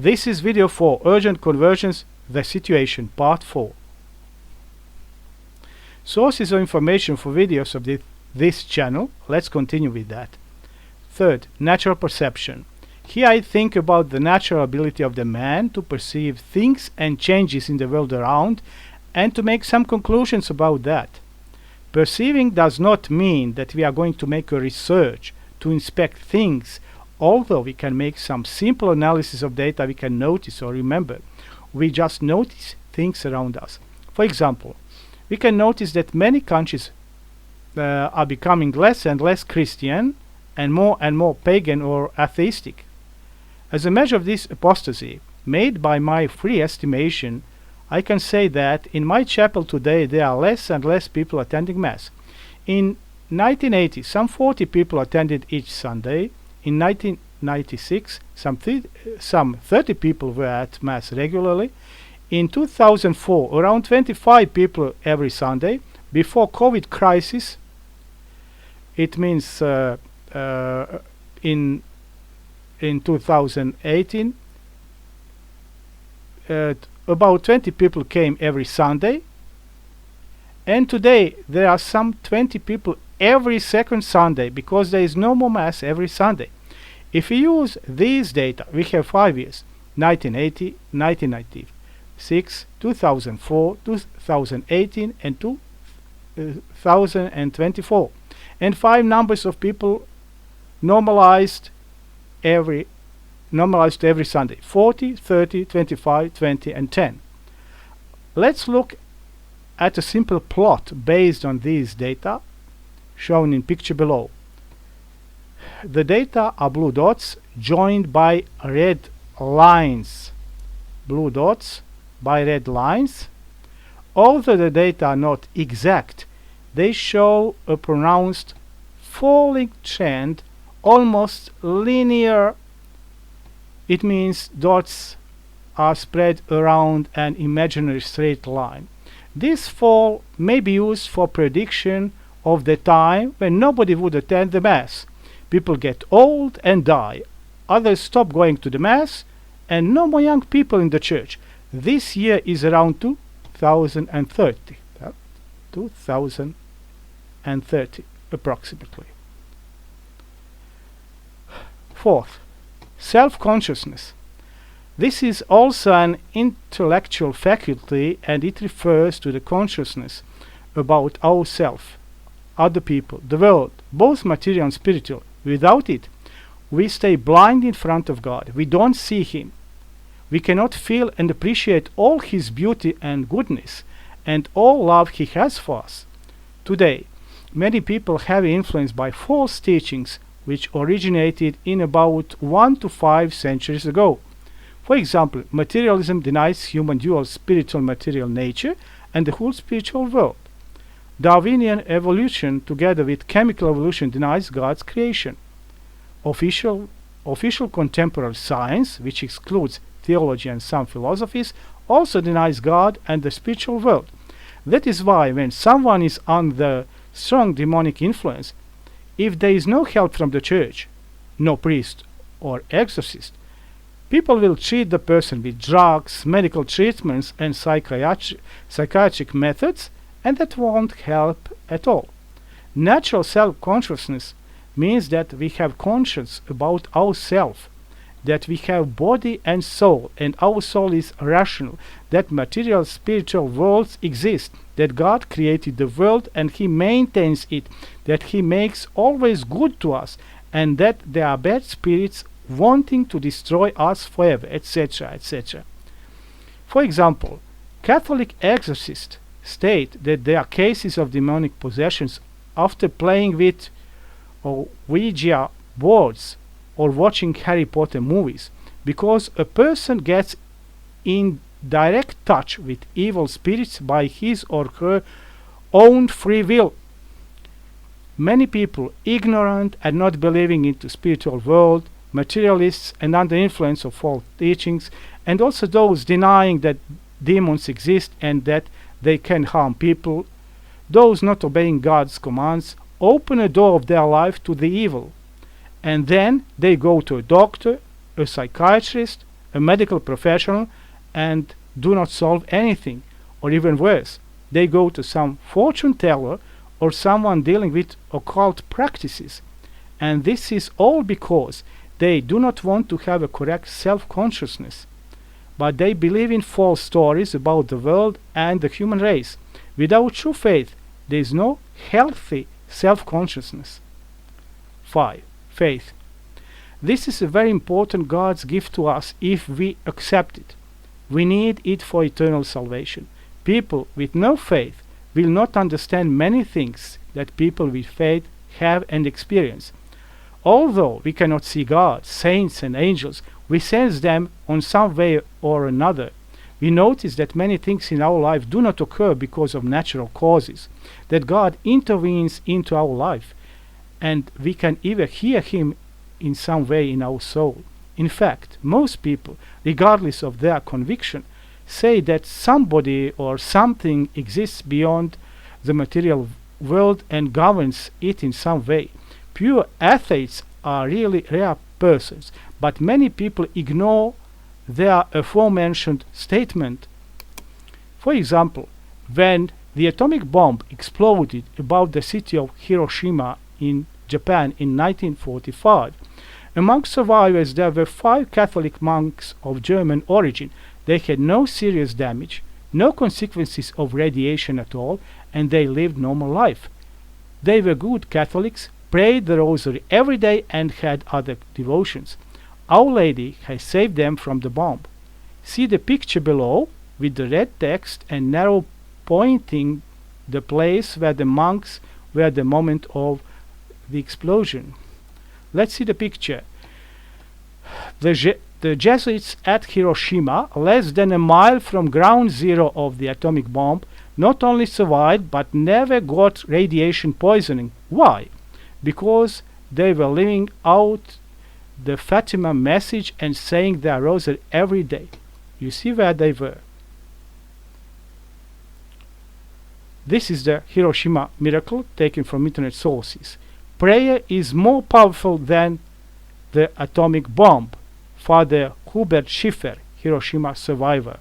This is video for Urgent Conversions, The Situation, Part 4. Sources of information for videos of this channel. Let's continue with that. Third, natural perception. Here I think about the natural ability of the man to perceive things and changes in the world around and to make some conclusions about that. Perceiving does not mean that we are going to make a research to inspect things, although we can make some simple analysis of data we can notice or remember. We just notice things around us. For example, we can notice that many countries are becoming less and less Christian and more pagan or atheistic. As a measure of this apostasy, made by my free estimation, I can say that in my chapel today there are less and less people attending Mass. In 1980, some 40 people attended each Sunday. In 1996, some 30 people were at Mass regularly. In 2004, around 25 people every Sunday. Before COVID crisis, it means in 2018, about 20 people came every Sunday, and today there are some 20 people every second Sunday because there is no more Mass every Sunday. If we use these data, we have 5 years: 1980, 1996, 2004, 2018, and 2024, and 5 numbers of people normalized every Sunday: 40, 30, 25, 20, and 10. Let's look at a simple plot based on these data shown in picture below. The data are blue dots joined by red lines. Blue dots by red lines. Although the data are not exact, they show a pronounced falling trend, almost linear. It means dots are spread around an imaginary straight line. This fall may be used for prediction of the time when nobody would attend the Mass. People get old and die. Others stop going to the Mass, and no more young people in the church. This year is around 2030. 2030 approximately. Fourth, self-consciousness. This is also an intellectual faculty, and it refers to the consciousness about ourselves, other people, the world, both material and spiritual. Without it, we stay blind in front of God. We don't see Him. We cannot feel and appreciate all His beauty and goodness and all love He has for us. Today, many people have been influenced by false teachings which originated in about 1 to 5 centuries ago. For example, materialism denies human dual spiritual material nature and the whole spiritual world. Darwinian evolution together with chemical evolution denies God's creation. Official contemporary science, which excludes theology and some philosophies, also denies God and the spiritual world. That is why when someone is under strong demonic influence, if there is no help from the church, no priest or exorcist, people will treat the person with drugs, medical treatments, and psychiatric methods, and that won't help at all. Natural self-consciousness means that we have conscience about ourselves, that we have body and soul, and our soul is rational, that material spiritual worlds exist, that God created the world and He maintains it, that He makes always good to us, and that there are bad spirits wanting to destroy us forever, etc., etc. For example, Catholic exorcists state that there are cases of demonic possessions after playing with Ouija boards or watching Harry Potter movies, because a person gets in direct touch with evil spirits by his or her own free will. Many people, ignorant and not believing into spiritual world, materialists and under influence of false teachings, and also those denying that demons exist and that they can harm people, those not obeying God's commands, open a door of their life to the evil, and then they go to a doctor, a psychiatrist, a medical professional and do not solve anything, or even worse, they go to some fortune teller or someone dealing with occult practices. And this is all because they do not want to have a correct self-consciousness, but they believe in false stories about the world and the human race. Without true faith, there is no healthy self-consciousness. 5. Faith. This is a very important God's gift to us if we accept it. We need it for eternal salvation. People with no faith will not understand many things that people with faith have and experience. Although we cannot see God, saints and angels, we sense them on some way or another. We notice that many things in our life do not occur because of natural causes, that God intervenes into our life, and we can even hear Him in some way in our soul. In fact, most people, regardless of their conviction, say that somebody or something exists beyond the material world and governs it in some way. Pure atheists are really rare persons, but many people ignore their aforementioned statement. For example, when the atomic bomb exploded above the city of Hiroshima in Japan in 1945, among survivors there were 5 Catholic monks of German origin. They had no serious damage, no consequences of radiation at all, and they lived normal life. They were good Catholics, prayed the rosary every day and had other devotions. Our Lady has saved them from the bomb. See the picture below with the red text and arrow pointing the place where the monks were at the moment of the explosion. Let's see the picture. The Jesuits at Hiroshima, less than a mile from ground zero of the atomic bomb, not only survived but never got radiation poisoning. Why? Because they were living out the Fatima message and saying their rosary every day. You see where they were. This is the Hiroshima miracle taken from internet sources. Prayer is more powerful than the atomic bomb. Father Hubert Schiffer, Hiroshima survivor.